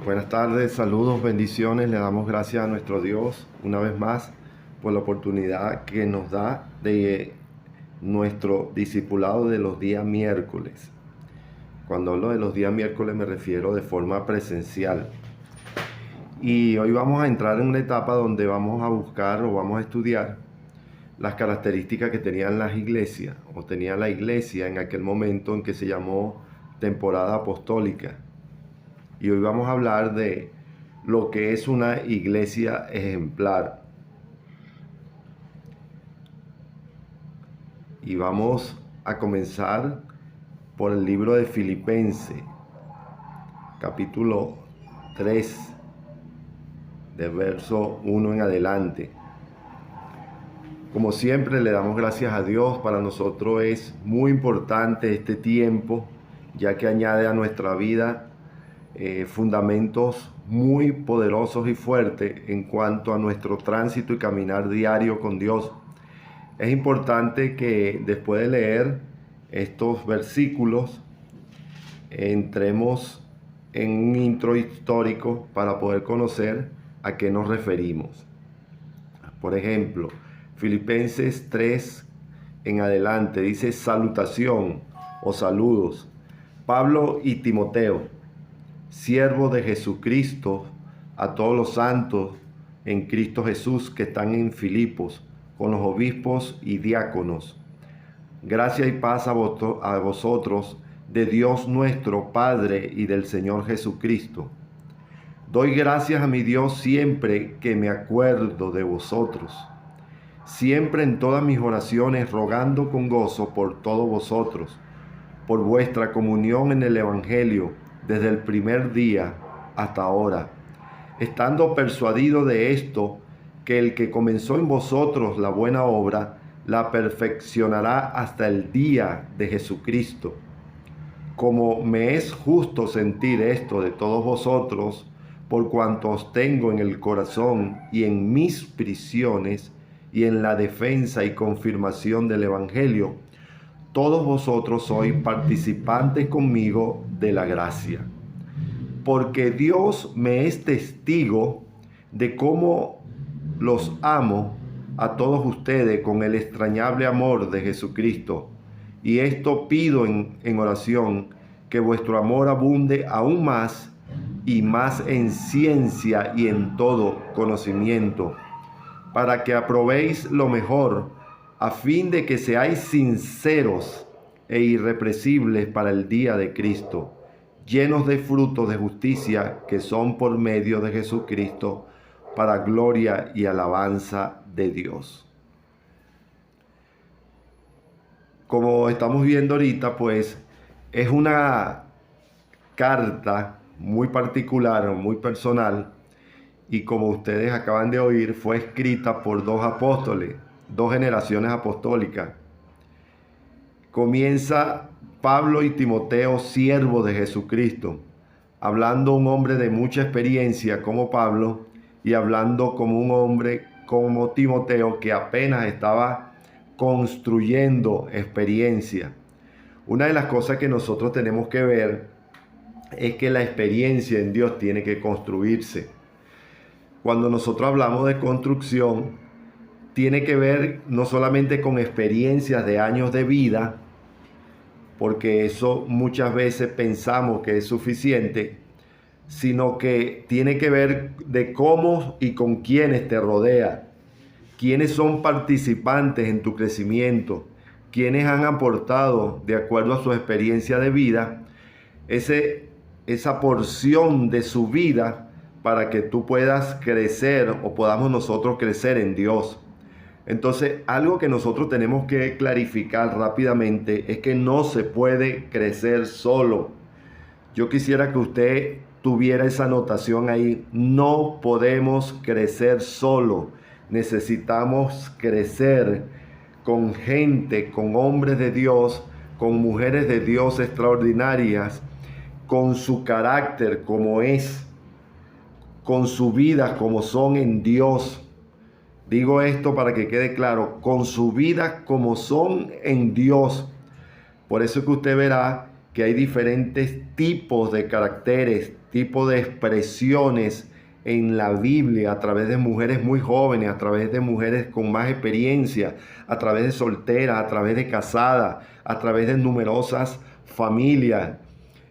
Buenas tardes, saludos, bendiciones. Le damos gracias a nuestro Dios una vez más por la oportunidad que nos da de nuestro discipulado de los días miércoles. Cuando hablo de los días miércoles me refiero de forma presencial. Y hoy vamos a entrar en una etapa donde vamos a buscar o vamos a estudiar las características que tenían las iglesias o tenía la iglesia en aquel momento en que se llamó temporada apostólica. Y hoy vamos a hablar de lo que es una iglesia ejemplar. Y vamos a comenzar por el libro de Filipenses, capítulo 3, de verso 1 en adelante. Como siempre le damos gracias a Dios. Para nosotros es muy importante este tiempo, ya que añade a nuestra vida fundamentos muy poderosos y fuertes en cuanto a nuestro tránsito y caminar diario con Dios. Es importante que después de leer estos versículos entremos en un intro histórico para poder conocer a qué nos referimos. Por ejemplo, Filipenses 3 en adelante dice: salutación o saludos. Pablo y Timoteo, siervos de Jesucristo, a todos los santos en Cristo Jesús que están en Filipos, con los obispos y diáconos. Gracia y paz a vosotros, de Dios nuestro Padre y del Señor Jesucristo. Doy gracias a mi Dios siempre que me acuerdo de vosotros, siempre en todas mis oraciones rogando con gozo por todos vosotros, por vuestra comunión en el Evangelio, desde el primer día hasta ahora, estando persuadido de esto, que el que comenzó en vosotros la buena obra, la perfeccionará hasta el día de Jesucristo. Como me es justo sentir esto de todos vosotros, por cuanto os tengo en el corazón y en mis prisiones y en la defensa y confirmación del Evangelio, todos vosotros sois participantes conmigo de la gracia. Porque Dios me es testigo de cómo los amo a todos ustedes con el entrañable amor de Jesucristo. Y esto pido en oración, que vuestro amor abunde aún más y más en ciencia y en todo conocimiento, para que aprobéis lo mejor, a fin de que seáis sinceros e irrepresibles para el día de Cristo, llenos de frutos de justicia que son por medio de Jesucristo, para gloria y alabanza de Dios. Como estamos viendo ahorita, pues es una carta muy particular, muy personal, y como ustedes acaban de oír, fue escrita por dos apóstoles, dos generaciones apostólicas. Comienza Pablo y Timoteo, siervos de Jesucristo, hablando un hombre de mucha experiencia como Pablo y hablando como un hombre como Timoteo que apenas estaba construyendo experiencia. Una de las cosas que nosotros tenemos que ver es que la experiencia en Dios tiene que construirse. Cuando nosotros hablamos de construcción, tiene que ver no solamente con experiencias de años de vida, porque eso muchas veces pensamos que es suficiente, sino que tiene que ver de cómo y con quiénes te rodea, quiénes son participantes en tu crecimiento, quiénes han aportado de acuerdo a su experiencia de vida, esa porción de su vida para que tú puedas crecer o podamos nosotros crecer en Dios. Entonces, algo que nosotros tenemos que clarificar rápidamente es que no se puede crecer solo. Yo quisiera que usted tuviera esa anotación ahí. No podemos crecer solo. Necesitamos crecer con gente, con hombres de Dios, con mujeres de Dios extraordinarias, con su carácter como es, con su vida como son en Dios. Digo esto para que quede claro, con su vida como son en Dios. Por eso es que usted verá que hay diferentes tipos de caracteres, tipos de expresiones en la Biblia, a través de mujeres muy jóvenes, a través de mujeres con más experiencia, a través de solteras, a través de casadas, a través de numerosas familias.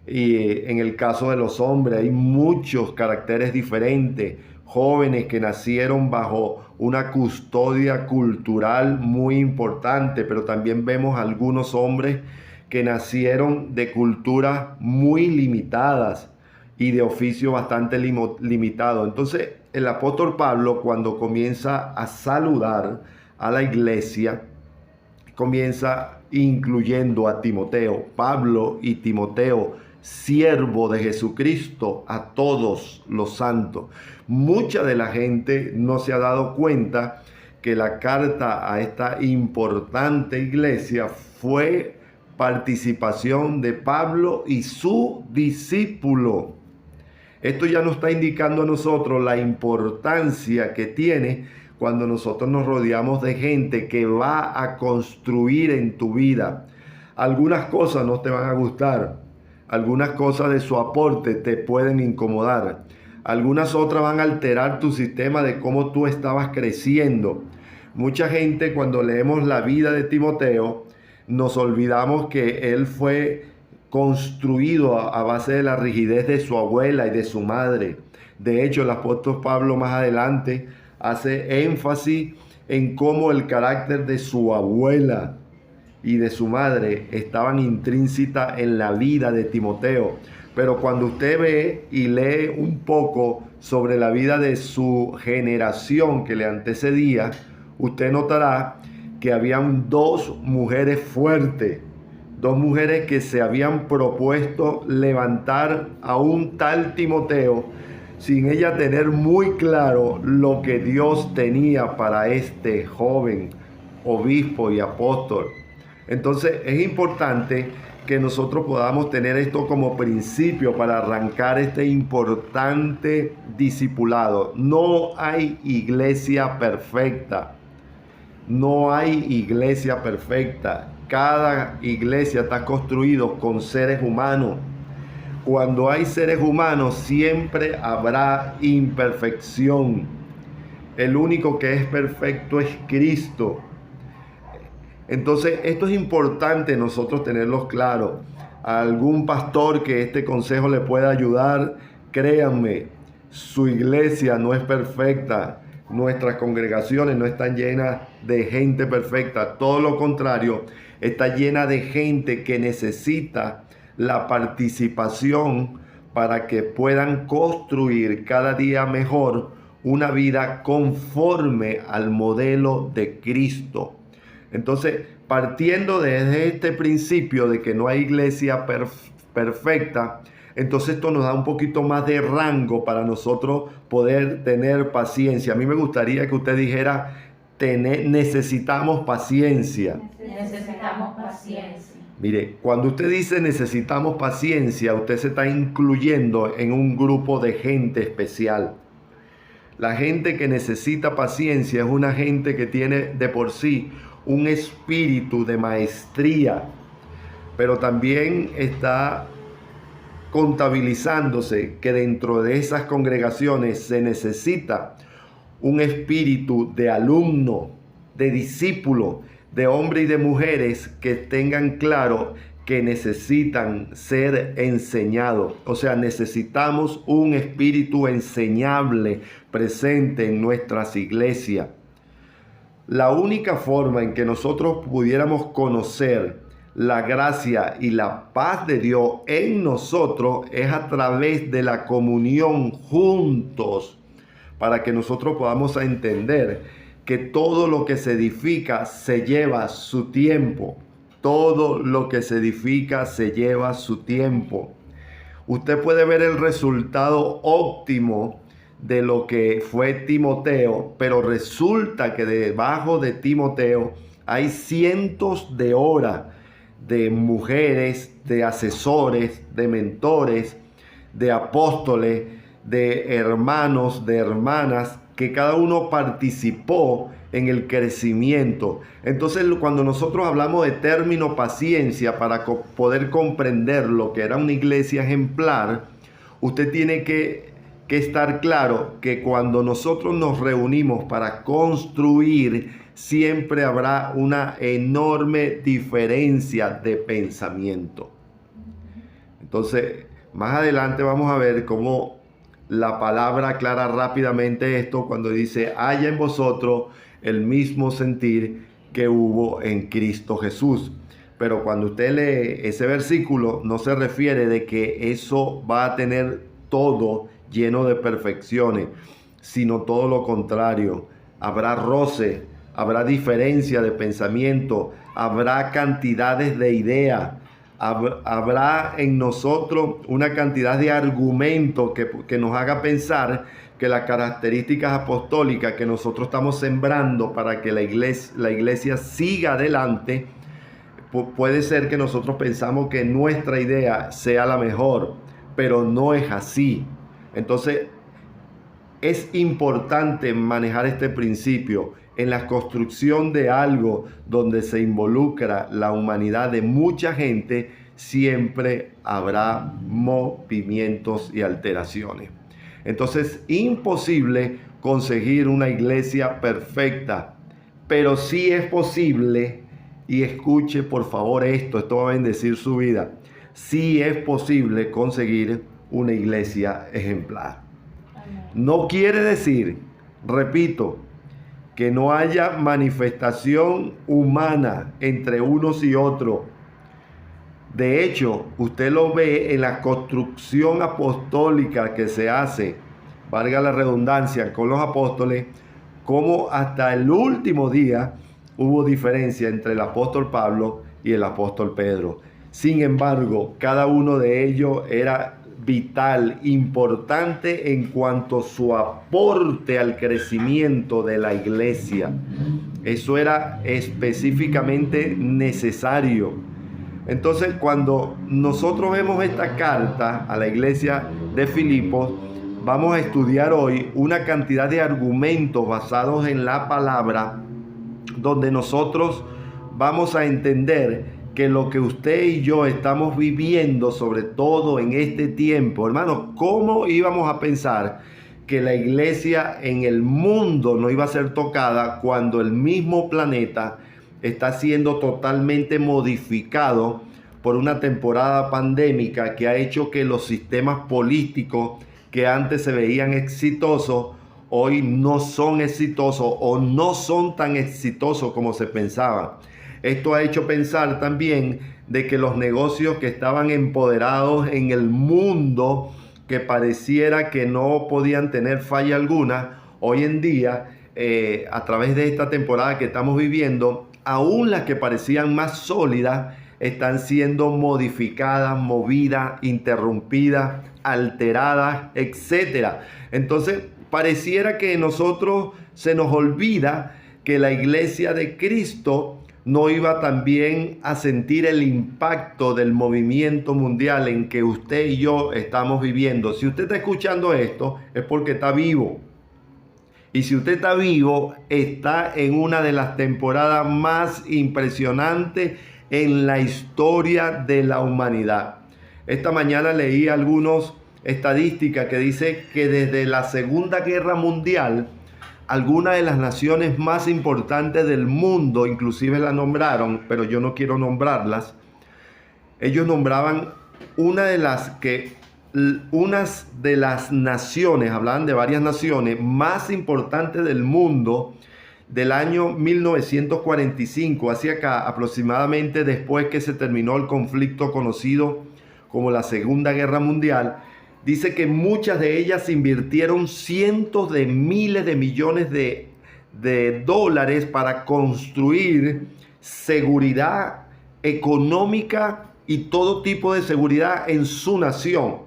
Y en el caso de los hombres hay muchos caracteres diferentes, jóvenes que nacieron bajo una custodia cultural muy importante, pero también vemos algunos hombres que nacieron de culturas muy limitadas y de oficio bastante limitado. Entonces, el apóstol Pablo, cuando comienza a saludar a la iglesia, comienza incluyendo a Timoteo, Pablo y Timoteo, siervo de Jesucristo, a todos los santos. Mucha de la gente no se ha dado cuenta que la carta a esta importante iglesia fue participación de Pablo y su discípulo. Esto ya nos está indicando a nosotros la importancia que tiene cuando nosotros nos rodeamos de gente que va a construir en tu vida. Algunas cosas no te van a gustar, algunas cosas de su aporte te pueden incomodar, algunas otras van a alterar tu sistema de cómo tú estabas creciendo. Mucha gente, cuando leemos la vida de Timoteo, nos olvidamos que él fue construido a base de la rigidez de su abuela y de su madre. De hecho, el apóstol Pablo más adelante hace énfasis en cómo el carácter de su abuela y de su madre estaban intrínsecas en la vida de Timoteo. Pero cuando usted ve y lee un poco sobre la vida de su generación que le antecedía, usted notará que habían dos mujeres fuertes, dos mujeres que se habían propuesto levantar a un tal Timoteo sin ella tener muy claro lo que Dios tenía para este joven obispo y apóstol. Entonces es importante que nosotros podamos tener esto como principio para arrancar este importante discipulado. No hay iglesia perfecta. No hay iglesia perfecta. Cada iglesia está construida con seres humanos. Cuando hay seres humanos siempre habrá imperfección. El único que es perfecto es Cristo. Entonces esto es importante nosotros tenerlo claro. A algún pastor que este consejo le pueda ayudar, créanme, su iglesia no es perfecta. Nuestras congregaciones no están llenas de gente perfecta. Todo lo contrario, está llena de gente que necesita la participación para que puedan construir cada día mejor una vida conforme al modelo de Cristo. Entonces, partiendo desde este principio de que no hay iglesia perfecta, entonces esto nos da un poquito más de rango para nosotros poder tener paciencia. A mí me gustaría que usted dijera, necesitamos paciencia. Necesitamos paciencia. Mire, cuando usted dice necesitamos paciencia, usted se está incluyendo en un grupo de gente especial. La gente que necesita paciencia es una gente que tiene de por sí un espíritu de maestría, pero también está contabilizándose que dentro de esas congregaciones se necesita un espíritu de alumno, de discípulo, de hombres y de mujeres que tengan claro que necesitan ser enseñados. O sea, necesitamos un espíritu enseñable presente en nuestras iglesias. La única forma en que nosotros pudiéramos conocer la gracia y la paz de Dios en nosotros es a través de la comunión juntos, para que nosotros podamos entender que todo lo que se edifica se lleva su tiempo. Todo lo que se edifica se lleva su tiempo. Usted puede ver el resultado óptimo de lo que fue Timoteo, pero resulta que debajo de Timoteo hay cientos de horas de mujeres, de asesores, de mentores, de apóstoles, de hermanos, de hermanas, que cada uno participó en el crecimiento. Entonces, cuando nosotros hablamos de término paciencia, para poder comprender lo que era una iglesia ejemplar, usted tiene que estar claro que cuando nosotros nos reunimos para construir, siempre habrá una enorme diferencia de pensamiento. Entonces, más adelante vamos a ver cómo la palabra aclara rápidamente esto cuando dice: haya en vosotros el mismo sentir que hubo en Cristo Jesús. Pero cuando usted lee ese versículo, no se refiere de que eso va a tener todo lleno de perfecciones, sino todo lo contrario. Habrá roce, habrá diferencia de pensamiento, habrá cantidades de ideas, habrá en nosotros una cantidad de argumentos que nos haga pensar que las características apostólicas que nosotros estamos sembrando para que la iglesia siga adelante, puede ser que nosotros pensamos que nuestra idea sea la mejor, pero no es así. Entonces, es importante manejar este principio. En la construcción de algo donde se involucra la humanidad de mucha gente, siempre habrá movimientos y alteraciones. Entonces, imposible conseguir una iglesia perfecta, pero sí es posible, y escuche por favor esto va a bendecir su vida, sí es posible conseguir una iglesia ejemplar. No quiere decir, repito, que no haya manifestación humana entre unos y otros. De hecho, usted lo ve en la construcción apostólica que se hace, valga la redundancia, con los apóstoles, como hasta el último día hubo diferencia entre el apóstol Pablo y el apóstol Pedro. Sin embargo, cada uno de ellos era vital, importante en cuanto a su aporte al crecimiento de la iglesia. Eso era específicamente necesario. Entonces, cuando nosotros vemos esta carta a la iglesia de Filipos, vamos a estudiar hoy una cantidad de argumentos basados en la palabra, donde nosotros vamos a entender que lo que usted y yo estamos viviendo, sobre todo en este tiempo, hermano, ¿cómo íbamos a pensar que la iglesia en el mundo no iba a ser tocada cuando el mismo planeta está siendo totalmente modificado por una temporada pandémica que ha hecho que los sistemas políticos que antes se veían exitosos, hoy no son exitosos o no son tan exitosos como se pensaba? Esto ha hecho pensar también de que los negocios que estaban empoderados en el mundo, que pareciera que no podían tener falla alguna, hoy en día, a través de esta temporada que estamos viviendo, aún las que parecían más sólidas, están siendo modificadas, movidas, interrumpidas, alteradas, etc. Entonces, pareciera que nosotros se nos olvida que la iglesia de Cristo no iba también a sentir el impacto del movimiento mundial en que usted y yo estamos viviendo. Si usted está escuchando esto, es porque está vivo. Y si usted está vivo, está en una de las temporadas más impresionantes en la historia de la humanidad. Esta mañana leí algunas estadísticas que dice que desde la Segunda Guerra Mundial, algunas de las naciones más importantes del mundo, inclusive la nombraron, pero yo no quiero nombrarlas. Ellos nombraban unas de las naciones, hablaban de varias naciones más importantes del mundo del año 1945 hacia acá, aproximadamente después que se terminó el conflicto conocido como la Segunda Guerra Mundial. Dice que muchas de ellas invirtieron cientos de miles de millones de dólares para construir seguridad económica y todo tipo de seguridad en su nación.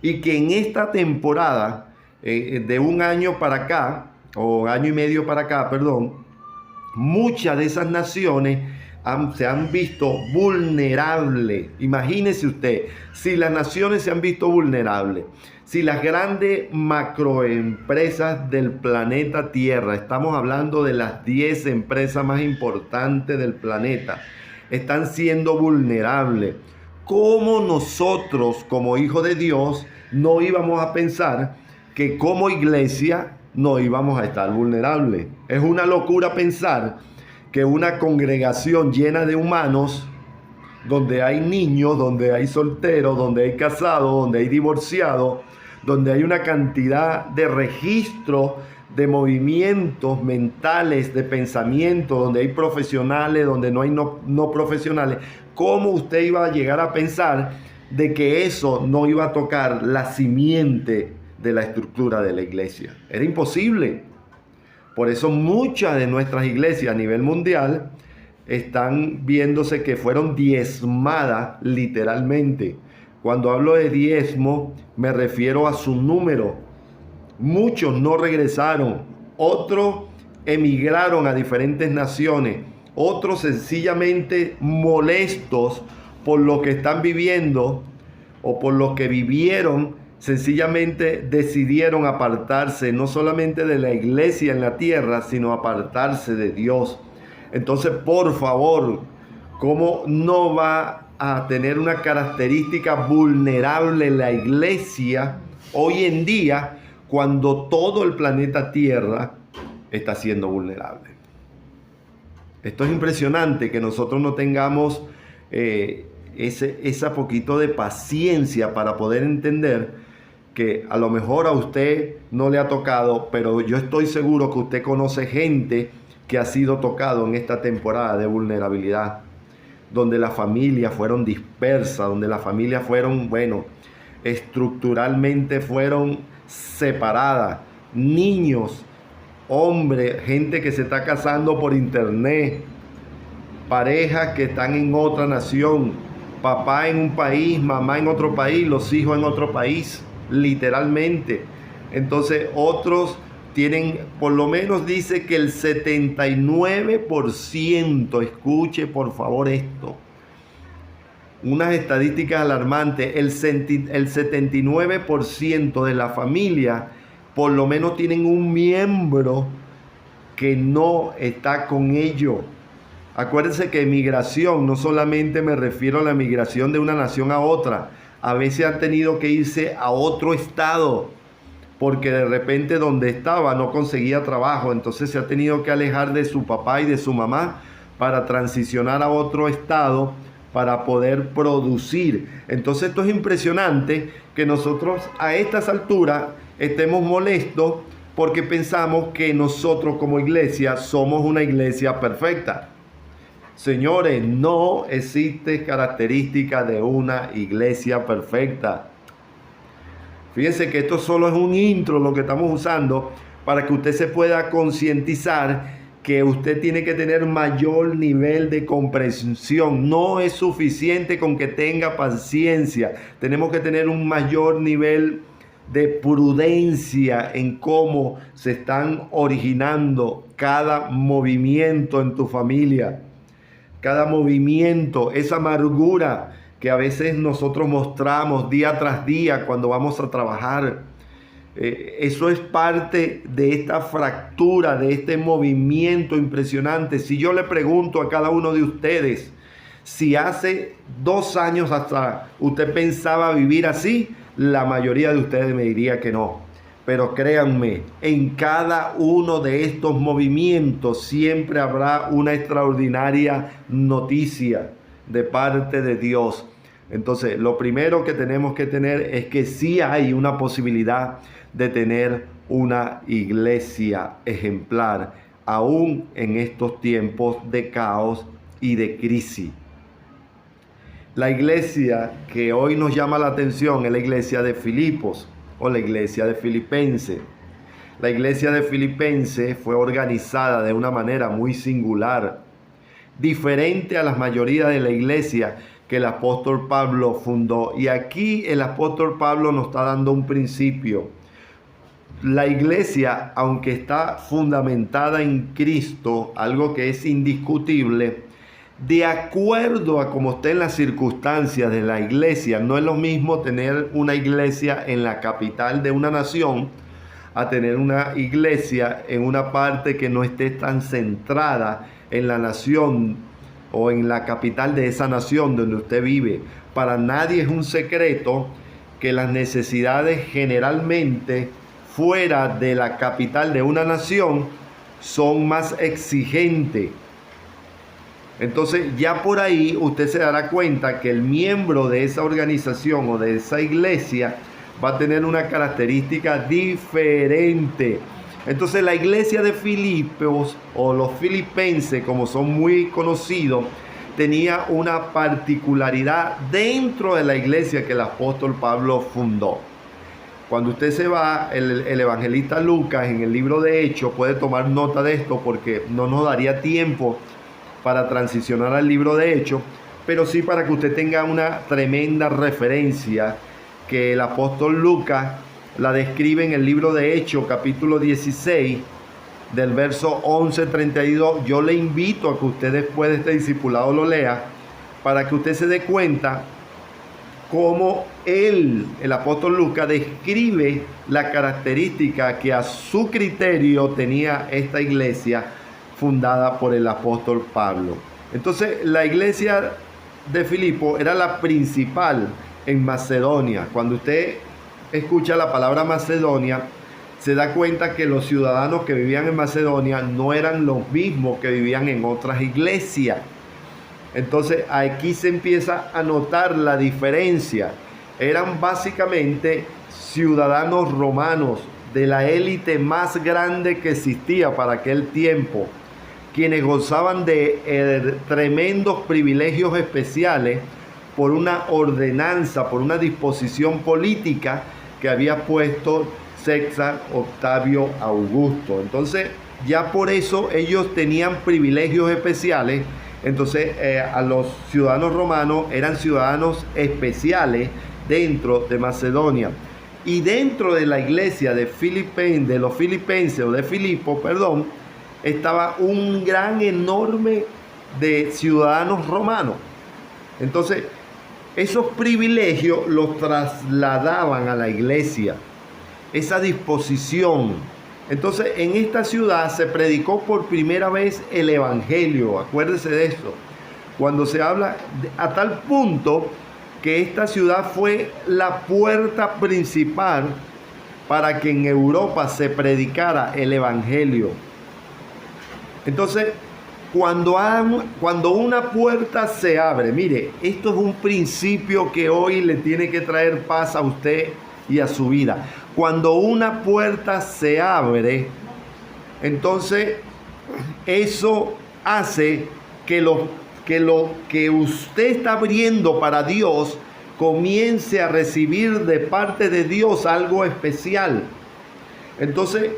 Y que en esta temporada de un año para acá, o año y medio para acá, perdón, muchas de esas naciones se han visto vulnerables. Imagínese usted, si las naciones se han visto vulnerables, si las grandes macroempresas del planeta Tierra, estamos hablando de las 10 empresas más importantes del planeta, están siendo vulnerables, ¿cómo nosotros como hijos de Dios no íbamos a pensar que como iglesia no íbamos a estar vulnerables? Es una locura pensar que una congregación llena de humanos, donde hay niños, donde hay solteros, donde hay casados, donde hay divorciados, donde hay una cantidad de registros de movimientos mentales, de pensamiento, donde hay profesionales, donde no hay no profesionales, ¿cómo usted iba a llegar a pensar de que eso no iba a tocar la simiente de la estructura de la iglesia? Era imposible. Por eso muchas de nuestras iglesias a nivel mundial están viéndose que fueron diezmadas literalmente. Cuando hablo de diezmo, me refiero a su número. Muchos no regresaron, otros emigraron a diferentes naciones, otros sencillamente molestos por lo que están viviendo o por lo que vivieron, sencillamente decidieron apartarse no solamente de la iglesia en la tierra, sino apartarse de Dios. Entonces, por favor, ¿cómo no va a tener una característica vulnerable la iglesia hoy en día cuando todo el planeta Tierra está siendo vulnerable? Esto es impresionante, que nosotros no tengamos esa poquito de paciencia para poder entender que a lo mejor a usted no le ha tocado, pero yo estoy seguro que usted conoce gente que ha sido tocado en esta temporada de vulnerabilidad, donde las familias fueron dispersas, donde las familias fueron, estructuralmente fueron separadas. Niños, hombres, gente que se está casando por internet, parejas que están en otra nación, papá en un país, mamá en otro país, los hijos en otro país, literalmente. Entonces otros tienen, por lo menos dice que el 79%, escuche por favor esto, unas estadísticas alarmantes, el 79% de la familia por lo menos tienen un miembro que no está con ellos. Acuérdense que migración, no solamente me refiero a la migración de una nación a otra, a veces han tenido que irse a otro estado, porque de repente donde estaba no conseguía trabajo, entonces se ha tenido que alejar de su papá y de su mamá para transicionar a otro estado para poder producir. Entonces esto es impresionante que nosotros a estas alturas estemos molestos porque pensamos que nosotros como iglesia somos una iglesia perfecta. Señores, no existe característica de una iglesia perfecta. Fíjense que esto solo es un intro lo que estamos usando para que usted se pueda concientizar que usted tiene que tener mayor nivel de comprensión. No es suficiente con que tenga paciencia. Tenemos que tener un mayor nivel de prudencia en cómo se están originando cada movimiento en tu familia. Cada movimiento, esa amargura que a veces nosotros mostramos día tras día cuando vamos a trabajar. Eso es parte de esta fractura, de este movimiento impresionante. Si yo le pregunto a cada uno de ustedes, si hace 2 años atrás usted pensaba vivir así, la mayoría de ustedes me diría que no. Pero créanme, en cada uno de estos movimientos siempre habrá una extraordinaria noticia de parte de Dios. Entonces, lo primero que tenemos que tener es que sí hay una posibilidad de tener una iglesia ejemplar, aún en estos tiempos de caos y de crisis. La iglesia que hoy nos llama la atención es la iglesia de Filipos o la iglesia de Filipenses. La iglesia de Filipenses fue organizada de una manera muy singular, diferente a la mayoría de la iglesia que el apóstol Pablo fundó. Y aquí el apóstol Pablo nos está dando un principio. La iglesia, aunque está fundamentada en Cristo, algo que es indiscutible, de acuerdo a cómo estén las circunstancias de la iglesia. No es lo mismo tener una iglesia en la capital de una nación a tener una iglesia en una parte que no esté tan centrada en la nación o en la capital de esa nación donde usted vive. Para nadie es un secreto que las necesidades generalmente fuera de la capital de una nación son más exigentes. Entonces ya por ahí usted se dará cuenta que el miembro de esa organización o de esa iglesia va a tener una característica diferente. Entonces la iglesia de Filipos o los filipenses, como son muy conocidos, tenía una particularidad dentro de la iglesia que el apóstol Pablo fundó. Cuando usted se va, el evangelista Lucas en el libro de Hechos puede tomar nota de esto porque no nos daría tiempo para transicionar al libro de Hechos, pero sí para que usted tenga una tremenda referencia que el apóstol Lucas la describe en el libro de Hechos, capítulo 16, del verso 11-32. Yo le invito a que usted después de este discipulado lo lea, para que usted se dé cuenta cómo el apóstol Lucas describe la característica que a su criterio tenía esta iglesia fundada por el apóstol Pablo. Entonces, la iglesia de Filipo era la principal en Macedonia. Cuando usted escucha la palabra Macedonia, se da cuenta que los ciudadanos que vivían en Macedonia no eran los mismos que vivían en otras iglesias. Entonces aquí se empieza a notar la diferencia. Eran básicamente ciudadanos romanos de la élite más grande que existía para aquel tiempo, quienes gozaban de tremendos privilegios especiales por una ordenanza, por una disposición política que había puesto César Octavio Augusto. Entonces ya por eso ellos tenían privilegios especiales. Entonces a los ciudadanos romanos eran ciudadanos especiales dentro de Macedonia. Y dentro de la iglesia de los filipenses o de Filipo, estaba un gran enorme de ciudadanos romanos. Entonces esos privilegios los trasladaban a la iglesia, esa disposición. Entonces en esta ciudad se predicó por primera vez el evangelio. Acuérdese de eso. Cuando se habla a tal punto que esta ciudad fue la puerta principal para que en Europa se predicara el evangelio. Entonces cuando una puerta se abre, mire, esto es un principio que hoy le tiene que traer paz a usted y a su vida. Cuando una puerta se abre, entonces eso hace que lo que usted está abriendo para Dios comience a recibir de parte de Dios algo especial. Entonces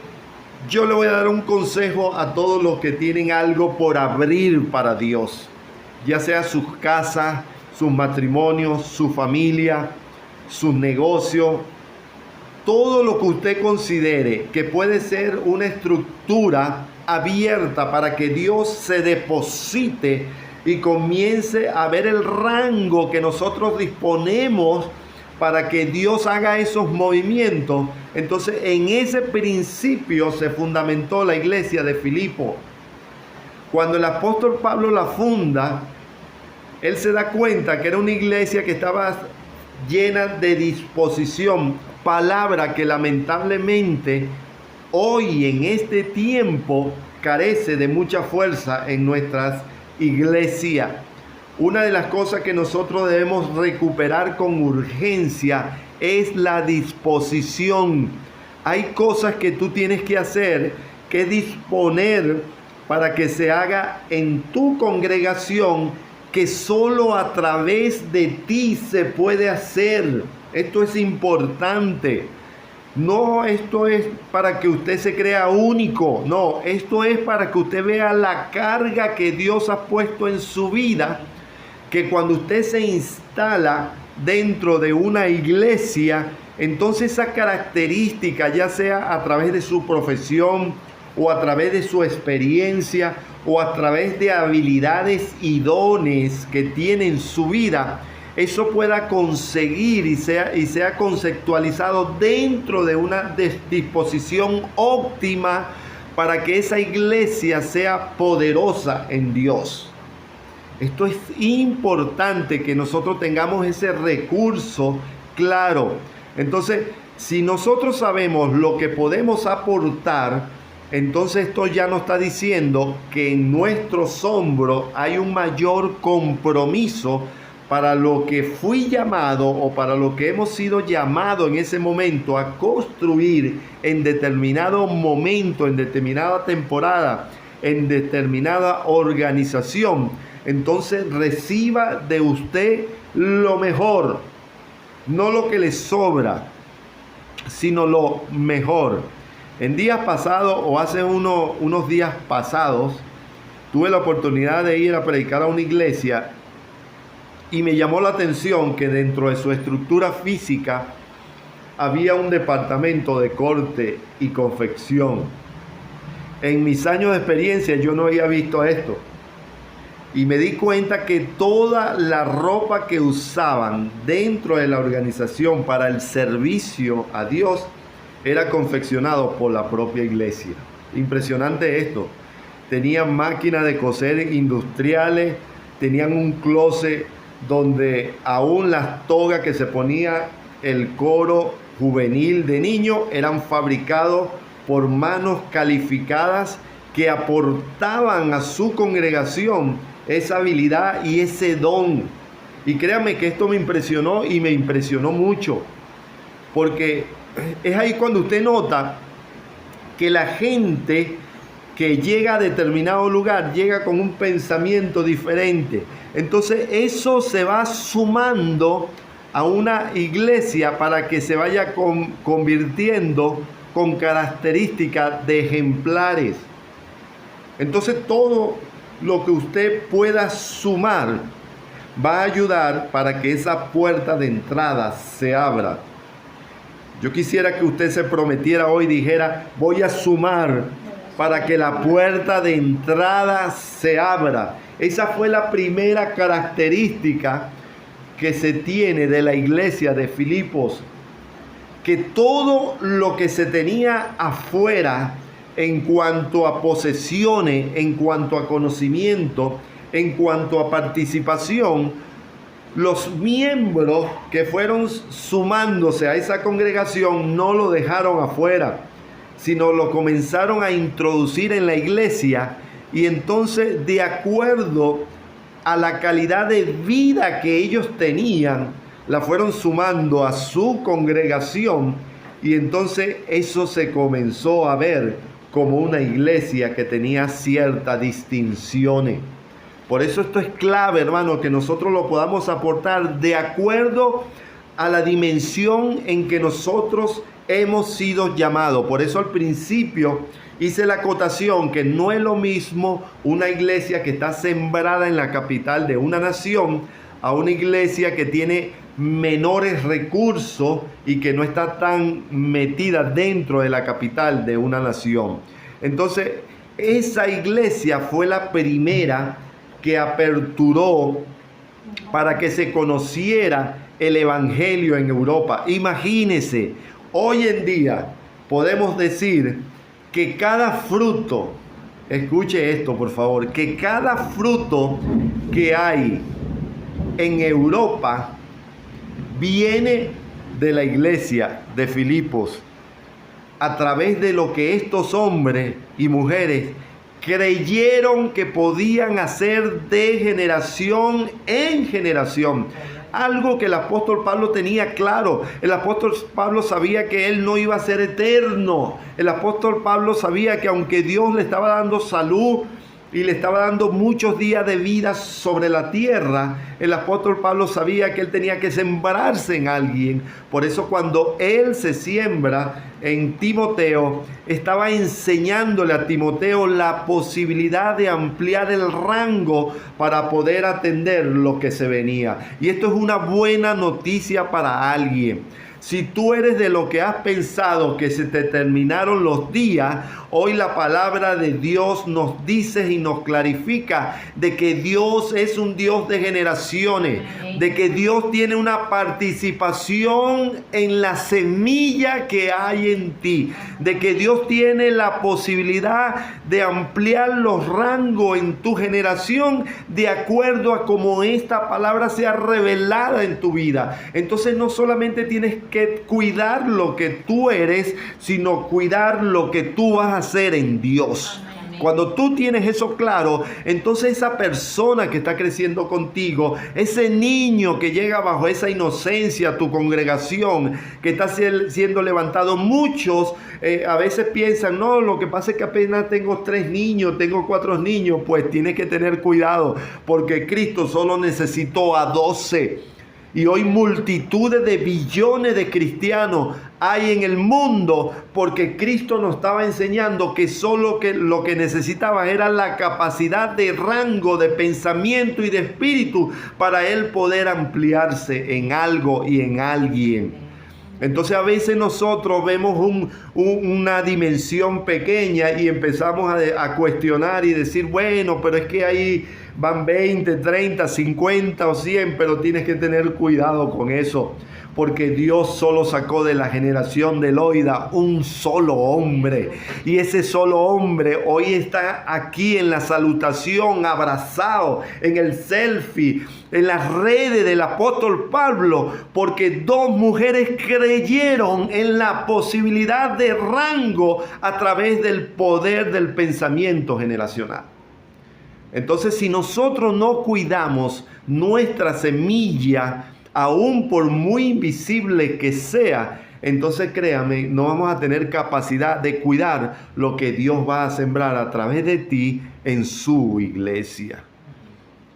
yo le voy a dar un consejo a todos los que tienen algo por abrir para Dios, ya sea sus casas, sus matrimonios, su familia, sus negocios, todo lo que usted considere que puede ser una estructura abierta para que Dios se deposite y comience a ver el rango que nosotros disponemos para que Dios haga esos movimientos. Entonces en ese principio se fundamentó la iglesia de Filipo. Cuando el apóstol Pablo la funda, él se da cuenta que era una iglesia que estaba llena de disposición, palabra que lamentablemente hoy en este tiempo carece de mucha fuerza en nuestras iglesias. Una de las cosas que nosotros debemos recuperar con urgencia es la disposición. Hay cosas que tú tienes que hacer, que disponer para que se haga en tu congregación, que solo a través de ti se puede hacer. Esto es importante. No, esto es para que usted se crea único. No, esto es para que usted vea la carga que Dios ha puesto en su vida, que cuando usted se instala dentro de una iglesia, entonces esa característica, ya sea a través de su profesión o a través de su experiencia o a través de habilidades y dones que tiene en su vida, eso pueda conseguir y sea conceptualizado dentro de una disposición óptima para que esa iglesia sea poderosa en Dios. Esto es importante, que nosotros tengamos ese recurso claro. Entonces, si nosotros sabemos lo que podemos aportar, entonces esto ya nos está diciendo que en nuestros hombros hay un mayor compromiso para lo que fui llamado o para lo que hemos sido llamados en ese momento a construir en determinado momento, en determinada temporada, en determinada organización. Entonces reciba de usted lo mejor, no lo que le sobra, sino lo mejor. En días pasados o hace unos días pasados, tuve la oportunidad de ir a predicar a una iglesia y me llamó la atención que dentro de su estructura física había un departamento de corte y confección. En mis años de experiencia yo no había visto esto. Y me di cuenta que toda la ropa que usaban dentro de la organización para el servicio a Dios era confeccionado por la propia iglesia. Impresionante esto. Tenían máquinas de coser industriales, tenían un closet donde aún las togas que se ponía el coro juvenil de niños eran fabricados por manos calificadas que aportaban a su congregación esa habilidad y ese don. Y créanme que esto me impresionó y me impresionó mucho, porque es ahí cuando usted nota que la gente que llega a determinado lugar llega con un pensamiento diferente. Entonces eso se va sumando a una iglesia para que se vaya convirtiendo con características de ejemplares. Entonces todo lo que usted pueda sumar va a ayudar para que esa puerta de entrada se abra. Yo quisiera que usted se prometiera hoy, dijera: voy a sumar para que la puerta de entrada se abra. Esa fue la primera característica que se tiene de la iglesia de Filipos, que todo lo que se tenía afuera en cuanto a posesiones, en cuanto a conocimiento, en cuanto a participación, los miembros que fueron sumándose a esa congregación no lo dejaron afuera, sino lo comenzaron a introducir en la iglesia, y entonces, de acuerdo a la calidad de vida que ellos tenían, la fueron sumando a su congregación, y entonces eso se comenzó a ver como una iglesia que tenía ciertas distinciones. Por eso esto es clave, hermano, que nosotros lo podamos aportar de acuerdo a la dimensión en que nosotros hemos sido llamados. Por eso al principio hice la acotación que no es lo mismo una iglesia que está sembrada en la capital de una nación a una iglesia que tiene menores recursos y que no está tan metida dentro de la capital de una nación. Entonces, esa iglesia fue la primera que aperturó para que se conociera el evangelio en Europa. Imagínense, hoy en día podemos decir que cada fruto, escuche esto por favor, que cada fruto que hay en Europa viene de la iglesia de Filipos, a través de lo que estos hombres y mujeres creyeron que podían hacer de generación en generación. Algo que el apóstol Pablo tenía claro. El apóstol Pablo sabía que él no iba a ser eterno. El apóstol Pablo sabía que aunque Dios le estaba dando salud y le estaba dando muchos días de vida sobre la tierra, el apóstol Pablo sabía que él tenía que sembrarse en alguien. Por eso cuando él se siembra en Timoteo, estaba enseñándole a Timoteo la posibilidad de ampliar el rango para poder atender lo que se venía. Y esto es una buena noticia para alguien. Si tú eres de lo que has pensado que se te terminaron los días, hoy la palabra de Dios nos dice y nos clarifica de que Dios es un Dios de generaciones, de que Dios tiene una participación en la semilla que hay en ti, de que Dios tiene la posibilidad de ampliar los rangos en tu generación de acuerdo a cómo esta palabra sea revelada en tu vida. Entonces no solamente tienes que cuidar lo que tú eres, sino cuidar lo que tú vas a hacer en Dios. Cuando tú tienes eso claro, entonces esa persona que está creciendo contigo, ese niño que llega bajo esa inocencia a tu congregación, que está siendo levantado, muchos a veces piensan, no, lo que pasa es que apenas tengo 3 niños, tengo 4 niños. Pues tienes que tener cuidado, porque Cristo solo necesitó a 12. Y hoy multitudes de billones de cristianos hay en el mundo porque Cristo nos estaba enseñando que solo lo que necesitaba era la capacidad de rango, de pensamiento y de espíritu para él poder ampliarse en algo y en alguien. Entonces a veces nosotros vemos una dimensión pequeña y empezamos a cuestionar y decir, bueno, pero es que ahí van 20, 30, 50 o 100, pero tienes que tener cuidado con eso, porque Dios solo sacó de la generación de Loida un solo hombre, y ese solo hombre hoy está aquí en la salutación, abrazado, en el selfie, en las redes del apóstol Pablo, porque 2 mujeres creyeron en la posibilidad de rango a través del poder del pensamiento generacional. Entonces, si nosotros no cuidamos nuestra semilla, aún por muy invisible que sea, entonces créame, no vamos a tener capacidad de cuidar lo que Dios va a sembrar a través de ti en su iglesia.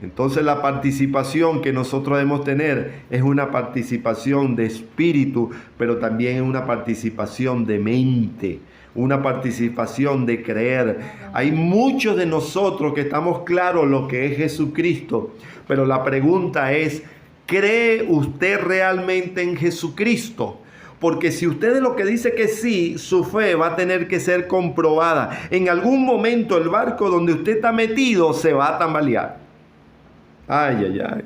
Entonces la participación que nosotros debemos tener es una participación de espíritu, pero también es una participación de mente, una participación de creer. Hay muchos de nosotros que estamos claros lo que es Jesucristo, pero la pregunta es, ¿cree usted realmente en Jesucristo? Porque si usted es lo que dice que sí, su fe va a tener que ser comprobada. En algún momento el barco donde usted está metido se va a tambalear. Ay, ay, ay.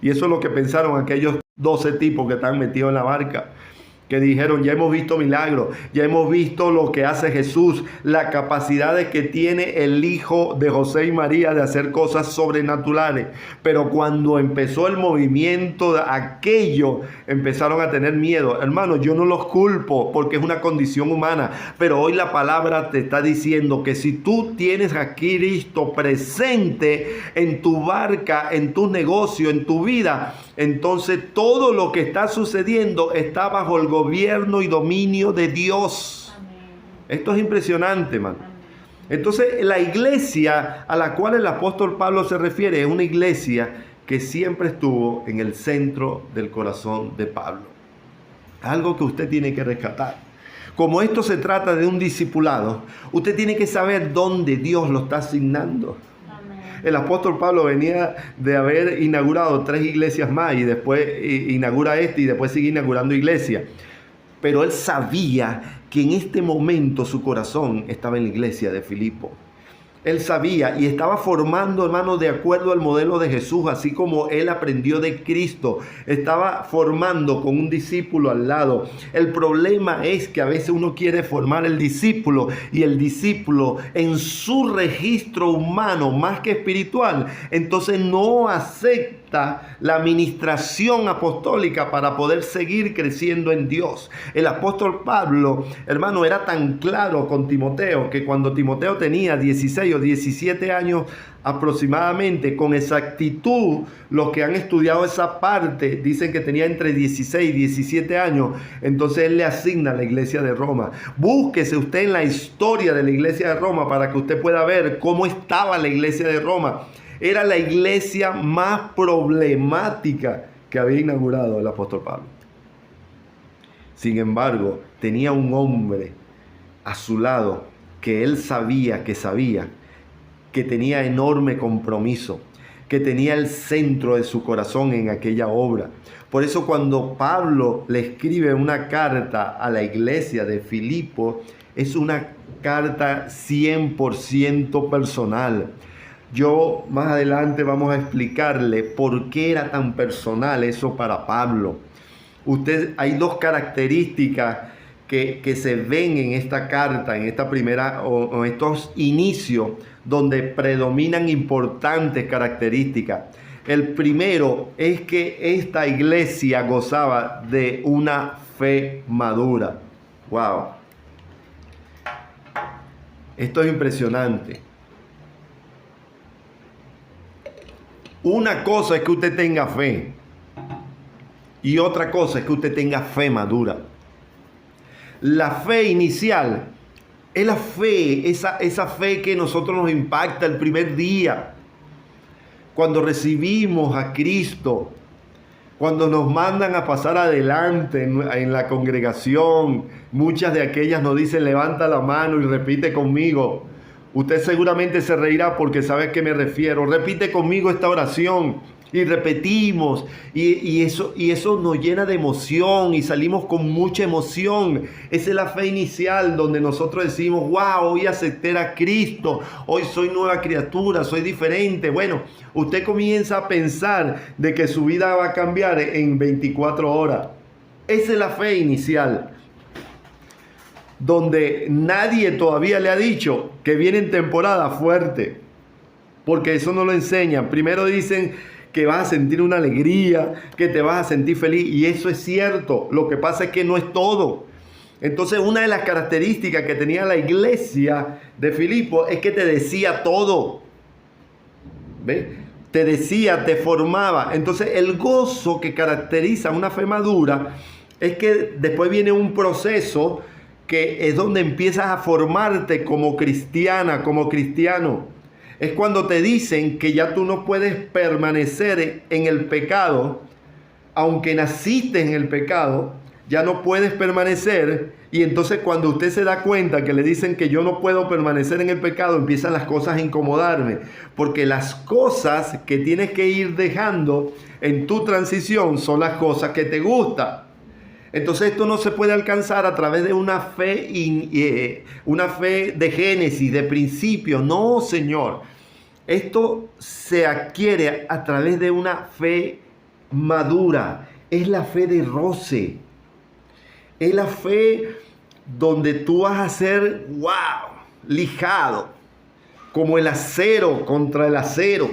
Y eso es lo que pensaron aquellos 12 tipos que están metidos en la barca, que dijeron, ya hemos visto milagros, ya hemos visto lo que hace Jesús, la capacidad que tiene el Hijo de José y María de hacer cosas sobrenaturales. Pero cuando empezó el movimiento de aquello, empezaron a tener miedo. Hermano, yo no los culpo porque es una condición humana, pero hoy la palabra te está diciendo que si tú tienes a Cristo presente en tu barca, en tu negocio, en tu vida, entonces todo lo que está sucediendo está bajo el gobierno y dominio de Dios. Amén. Esto es impresionante, man. Amén. Entonces la iglesia a la cual el apóstol Pablo se refiere es una iglesia que siempre estuvo en el centro del corazón de Pablo. Algo que usted tiene que rescatar. Como esto se trata de un discipulado, usted tiene que saber dónde Dios lo está asignando. El apóstol Pablo venía de haber inaugurado 3 iglesias más y después inaugura y después sigue inaugurando iglesias. Pero él sabía que en este momento su corazón estaba en la iglesia de Filipo. Él sabía y estaba formando, hermano, de acuerdo al modelo de Jesús, así como él aprendió de Cristo. Estaba formando con un discípulo al lado. El problema es que a veces uno quiere formar el discípulo y el discípulo en su registro humano más que espiritual, entonces no acepta la administración apostólica para poder seguir creciendo en Dios. El apóstol Pablo, hermano, era tan claro con Timoteo que cuando Timoteo tenía 16 o 17 años aproximadamente, con exactitud, los que han estudiado esa parte dicen que tenía entre 16 y 17 años, entonces él le asigna a la iglesia de Roma. Búsquese usted en la historia de la iglesia de Roma para que usted pueda ver cómo estaba la iglesia de Roma. Era la iglesia más problemática que había inaugurado el apóstol Pablo. Sin embargo, tenía un hombre a su lado que él sabía que tenía enorme compromiso, que tenía el centro de su corazón en aquella obra. Por eso cuando Pablo le escribe una carta a la iglesia de Filipo, es una carta 100% personal. Yo más adelante vamos a explicarle por qué era tan personal eso para Pablo. Hay dos características que se ven en esta carta, en esta primera o estos inicios, donde predominan importantes características. El primero es que esta iglesia gozaba de una fe madura. ¡Wow! Esto es impresionante. Una cosa es que usted tenga fe y otra cosa es que usted tenga fe madura. La fe inicial es la fe, esa fe que nosotros nos impacta el primer día, cuando recibimos a Cristo, cuando nos mandan a pasar adelante en la congregación. Muchas de aquellas nos dicen: levanta la mano y repite conmigo. Usted seguramente se reirá porque sabe a qué me refiero. Repite conmigo esta oración. Y repetimos, y eso nos llena de emoción y salimos con mucha emoción. Esa es la fe inicial, donde nosotros decimos: wow, hoy acepté a Cristo, hoy soy nueva criatura, soy diferente. Bueno, usted comienza a pensar de que su vida va a cambiar en 24 horas. Esa es la fe inicial, donde nadie todavía le ha dicho que vienen temporadas fuertes, porque eso no lo enseñan. Primero dicen que vas a sentir una alegría, que te vas a sentir feliz, y eso es cierto. Lo que pasa es que no es todo. Entonces, una de las características que tenía la iglesia de Filipo es que te decía todo. ¿Ves? Te decía, te formaba. Entonces, el gozo que caracteriza una fe madura es que después viene un proceso que es donde empiezas a formarte como cristiana, como cristiano. Es cuando te dicen que ya tú no puedes permanecer en el pecado, aunque naciste en el pecado, ya no puedes permanecer. Y entonces cuando usted se da cuenta que le dicen que yo no puedo permanecer en el pecado, empiezan las cosas a incomodarme. Porque las cosas que tienes que ir dejando en tu transición son las cosas que te gustan. Entonces esto no se puede alcanzar a través de una fe de génesis, de principio. No, Señor. Esto se adquiere a través de una fe madura. Es la fe de roce. Es la fe donde tú vas a ser, wow, lijado, como el acero contra el acero.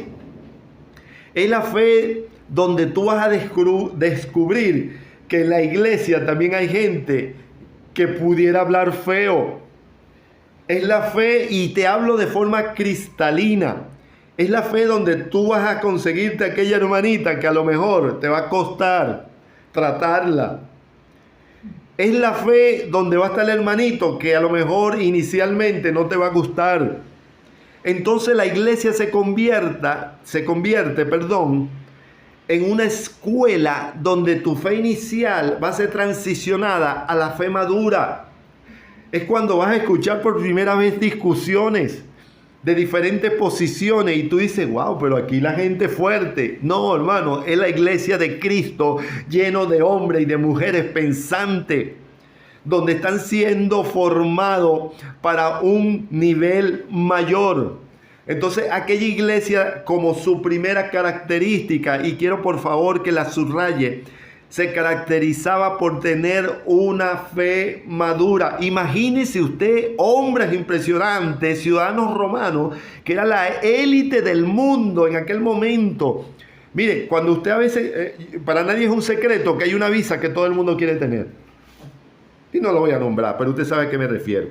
Es la fe donde tú vas a descubrir que en la iglesia también hay gente que pudiera hablar feo. Es la fe, y te hablo de forma cristalina, es la fe donde tú vas a conseguirte aquella hermanita que a lo mejor te va a costar tratarla. Es la fe donde va a estar el hermanito que a lo mejor inicialmente no te va a gustar. Entonces la iglesia se convierte, en una escuela donde tu fe inicial va a ser transicionada a la fe madura. Es cuando vas a escuchar por primera vez discusiones de diferentes posiciones y tú dices: wow, pero aquí la gente es fuerte. No, hermano, es la iglesia de Cristo, lleno de hombres y de mujeres pensantes, donde están siendo formados para un nivel mayor. Entonces, aquella iglesia, como su primera característica, y quiero por favor que la subraye, se caracterizaba por tener una fe madura. Imagínese usted, hombres impresionantes, ciudadanos romanos, que era la élite del mundo en aquel momento. Mire, cuando usted a veces, para nadie es un secreto que hay una visa que todo el mundo quiere tener. Y no lo voy a nombrar, pero usted sabe a qué me refiero.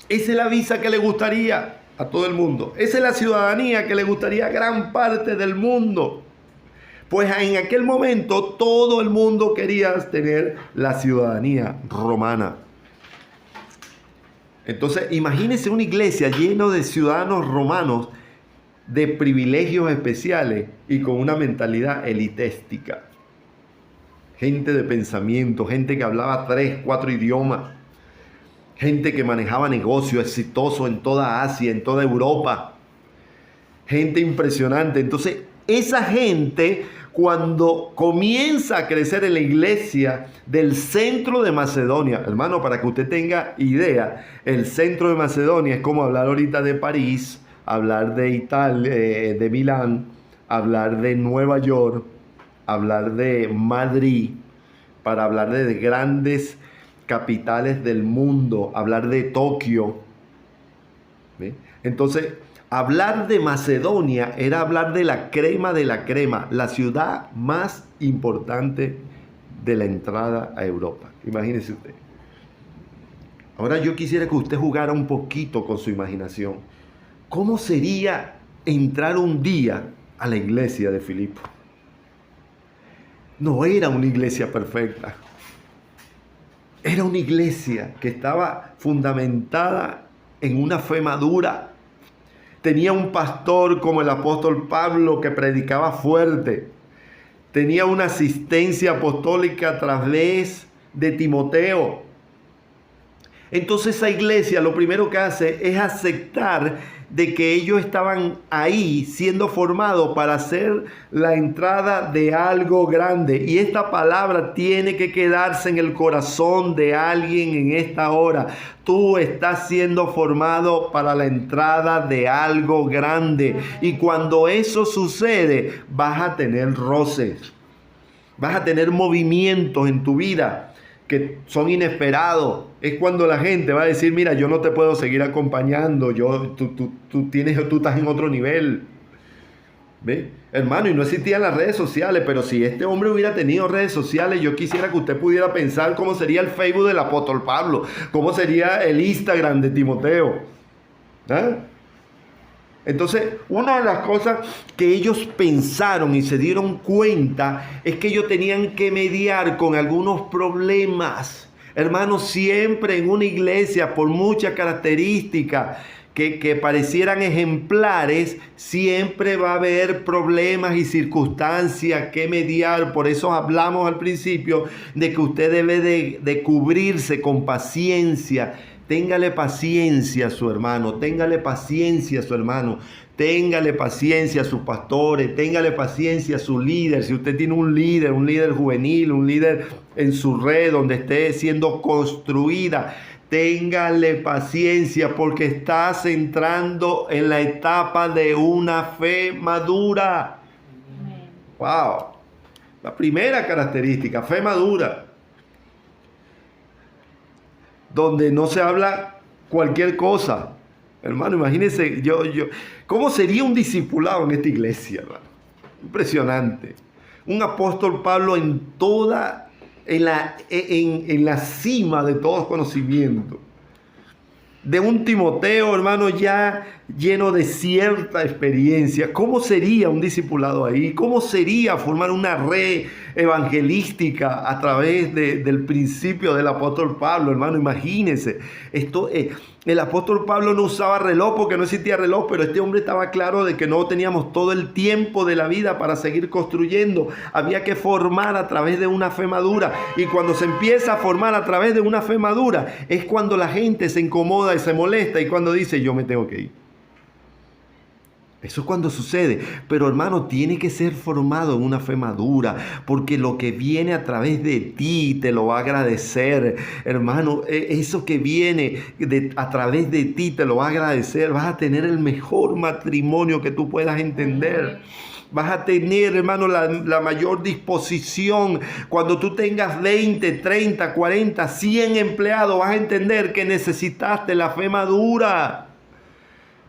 Esa es la visa que le gustaría a todo el mundo. Esa es la ciudadanía que le gustaría a gran parte del mundo. Pues en aquel momento todo el mundo quería tener la ciudadanía romana. Entonces imagínense una iglesia llena de ciudadanos romanos de privilegios especiales y con una mentalidad elitéstica. Gente de pensamiento, gente que hablaba 3, 4 idiomas, gente que manejaba negocios exitosos en toda Asia, en toda Europa. gente impresionante. Entonces, esa gente, cuando comienza a crecer en la iglesia del centro de Macedonia, hermano, para que usted tenga idea, el centro de Macedonia es como hablar ahorita de París, hablar de Italia, de Milán, hablar de Nueva York, hablar de Madrid, para hablar de grandes capitales del mundo, hablar de Tokio. ¿Ve? Entonces, hablar de Macedonia era hablar de la crema, la ciudad más importante de la entrada a Europa. Imagínese usted. Ahora yo quisiera que usted jugara un poquito con su imaginación. ¿Cómo sería entrar un día a la iglesia de Filipo? No era una iglesia perfecta. Era una iglesia que estaba fundamentada en una fe madura. Tenía un pastor como el apóstol Pablo que predicaba fuerte. Tenía una asistencia apostólica a través de Timoteo. Entonces esa iglesia lo primero que hace es aceptar de que ellos estaban ahí siendo formados para hacer la entrada de algo grande. Y esta palabra tiene que quedarse en el corazón de alguien en esta hora. Tú estás siendo formado para la entrada de algo grande. Y cuando eso sucede, vas a tener roces. Vas a tener movimientos en tu vida que son inesperados. Es cuando la gente va a decir, mira, yo no te puedo seguir acompañando, tú estás en otro nivel. ¿Ve? Hermano, y no existían las redes sociales, pero si este hombre hubiera tenido redes sociales, yo quisiera que usted pudiera pensar cómo sería el Facebook del apóstol Pablo, cómo sería el Instagram de Timoteo. ¿Ah? Entonces, una de las cosas que ellos pensaron y se dieron cuenta es que ellos tenían que mediar con algunos problemas. Hermanos, siempre en una iglesia, por muchas características que parecieran ejemplares, siempre va a haber problemas y circunstancias que mediar. Por eso hablamos al principio de que usted debe de cubrirse con paciencia. Téngale paciencia a su hermano, téngale paciencia a su hermano, téngale paciencia a sus pastores, téngale paciencia a su líder. Si usted tiene un líder juvenil, un líder en su red donde esté siendo construida, téngale paciencia porque estás entrando en la etapa de una fe madura. Wow. La primera característica, fe madura. Donde no se habla cualquier cosa. Hermano, imagínense, ¿cómo sería un discipulado en esta iglesia, hermano? Impresionante. Un apóstol Pablo en la cima de todo conocimiento. De un Timoteo, hermano, ya lleno de cierta experiencia. ¿Cómo sería un discipulado ahí? ¿Cómo sería formar una red evangelística a través del principio del apóstol Pablo? Hermano, imagínense. El apóstol Pablo no usaba reloj porque no existía reloj, pero este hombre estaba claro de que no teníamos todo el tiempo de la vida para seguir construyendo. Había que formar a través de una fe madura. Y cuando se empieza a formar a través de una fe madura, es cuando la gente se incomoda y se molesta y cuando dice, yo me tengo que ir. Eso es cuando sucede. Pero hermano, tiene que ser formado en una fe madura, porque lo que viene a través de ti te lo va a agradecer. Hermano, eso que viene a través de ti te lo va a agradecer. Vas a tener el mejor matrimonio que tú puedas entender. Vas a tener, hermano, la mayor disposición. Cuando tú tengas 20, 30, 40, 100 empleados, vas a entender que necesitaste la fe madura.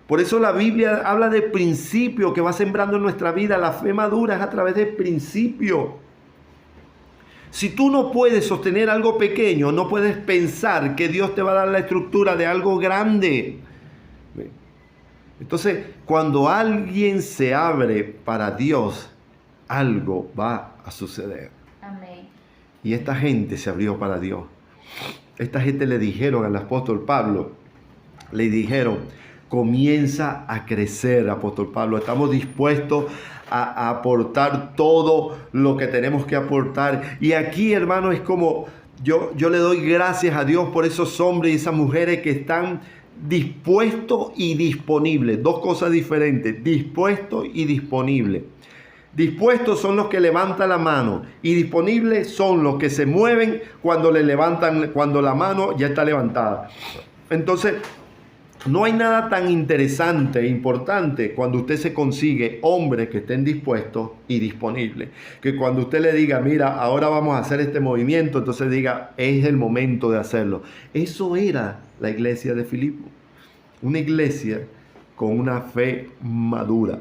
Por eso la Biblia habla de principio que va sembrando en nuestra vida. La fe madura es a través de principio. Si tú no puedes sostener algo pequeño, no puedes pensar que Dios te va a dar la estructura de algo grande. Entonces, cuando alguien se abre para Dios, algo va a suceder. Amén. Y esta gente se abrió para Dios. Esta gente le dijeron al apóstol Pablo, le dijeron, comienza a crecer, apóstol Pablo. Estamos dispuestos a aportar todo lo que tenemos que aportar. Y aquí, hermano, es como yo le doy gracias a Dios por esos hombres y esas mujeres que están dispuesto y disponible. Dos cosas diferentes, dispuesto y disponible. Dispuestos son los que levantan la mano y disponibles son los que se mueven cuando le levantan, cuando la mano ya está levantada. Entonces, no hay nada tan interesante e importante cuando usted se consigue hombres que estén dispuestos y disponibles. Que cuando usted le diga, mira, ahora vamos a hacer este movimiento, entonces diga, es el momento de hacerlo. Eso era la iglesia de Filipo. Una iglesia con una fe madura.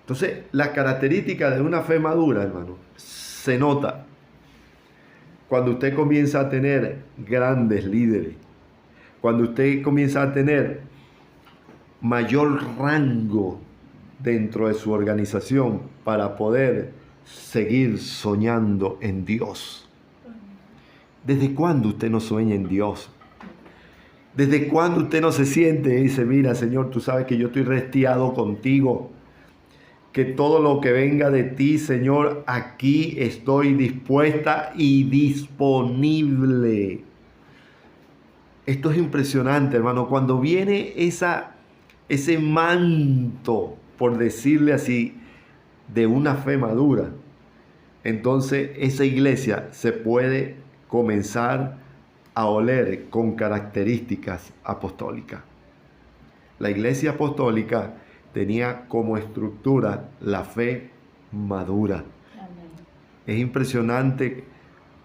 Entonces, la característica de una fe madura, hermano, se nota cuando usted comienza a tener grandes líderes. Cuando usted comienza a tener mayor rango dentro de su organización para poder seguir soñando en Dios. ¿Desde cuándo usted no sueña en Dios? ¿Desde cuándo usted no se siente y dice, mira, Señor, tú sabes que yo estoy restiado contigo? Que todo lo que venga de ti, Señor, aquí estoy dispuesta y disponible. Esto es impresionante, hermano. Cuando viene ese manto, por decirle así, de una fe madura, entonces esa iglesia se puede comenzar a oler con características apostólicas. La iglesia apostólica tenía como estructura la fe madura. Amén. Es impresionante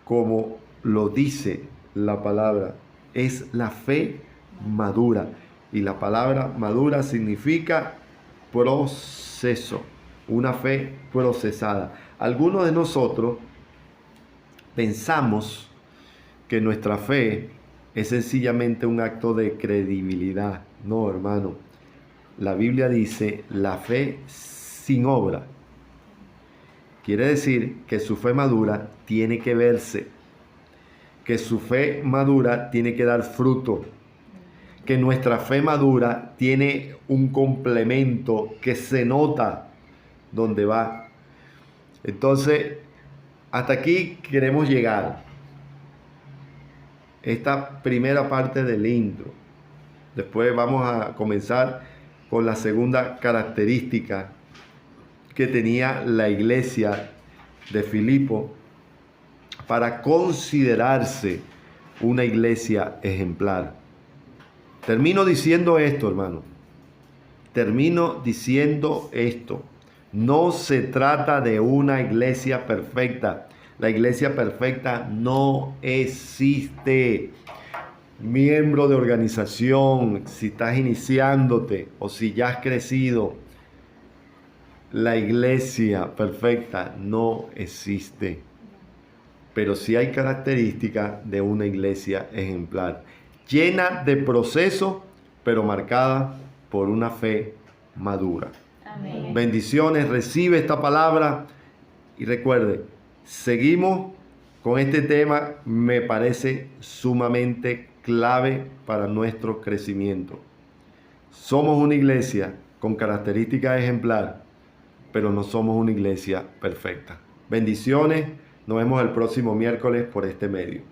como lo dice la palabra. Es la fe madura. Y la palabra madura significa proceso. Una fe procesada. Algunos de nosotros pensamos que nuestra fe es sencillamente un acto de credibilidad. No, hermano. La Biblia dice la fe sin obra. Quiere decir que su fe madura tiene que verse. Que su fe madura tiene que dar fruto. Que nuestra fe madura tiene un complemento que se nota donde va. Entonces, hasta aquí queremos llegar. Esta primera parte del intro. Después vamos a comenzar con la segunda característica que tenía la iglesia de Filipo para considerarse una iglesia ejemplar. Termino diciendo esto, hermano. Termino diciendo esto. No se trata de una iglesia perfecta. La iglesia perfecta no existe. Miembro de organización, si estás iniciándote o si ya has crecido, la iglesia perfecta no existe. Pero sí hay características de una iglesia ejemplar, llena de proceso, pero marcada por una fe madura. Amén. Bendiciones, recibe esta palabra y recuerde, seguimos con este tema, me parece sumamente clave para nuestro crecimiento. Somos una iglesia con características ejemplar, pero no somos una iglesia perfecta. Bendiciones, nos vemos el próximo miércoles por este medio.